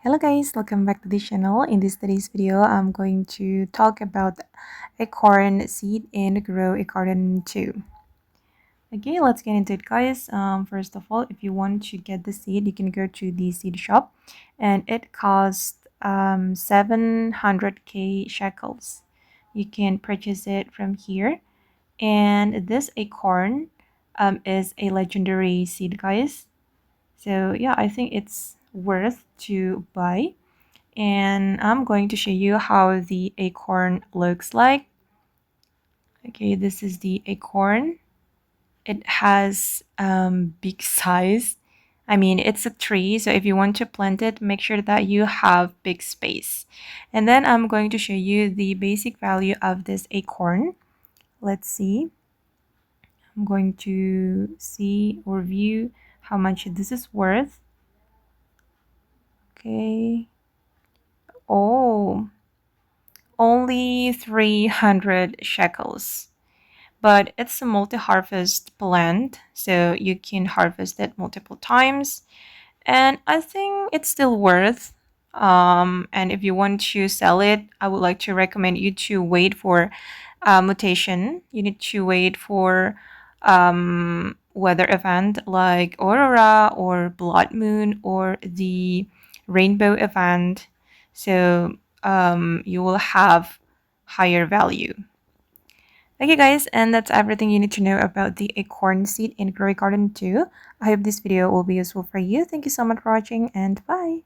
Hello guys, welcome back to the channel. In today's video, I'm going to talk about Acorn Seed and Grow a Garden too. Okay, let's get into it guys. First of all, if you want to get the seed, you can go to the seed shop and it costs 700k shekels. You can purchase it from here. And this acorn is a legendary seed guys. So yeah, I think it's worth to buy, and I'm going to show you how the acorn looks like. Okay, this is the acorn. It has big size. I mean, it's a tree, so if you want to plant it, make sure that you have big space. And then I'm going to show you the basic value of this acorn. Let's see. I'm going to see or view how much this is worth. Okay. Oh, only 300 shekels. But it's a multi-harvest plant, so you can harvest it multiple times. And I think it's still worth. And if you want to sell it, I would like to recommend you to wait for mutation. You need to wait for weather event like Aurora or blood moon or the rainbow event. So you will have higher value. Okay guys, and that's everything you need to know about the acorn seed in Grow Garden 2. I hope this video will be useful for you. Thank you so much for watching and bye!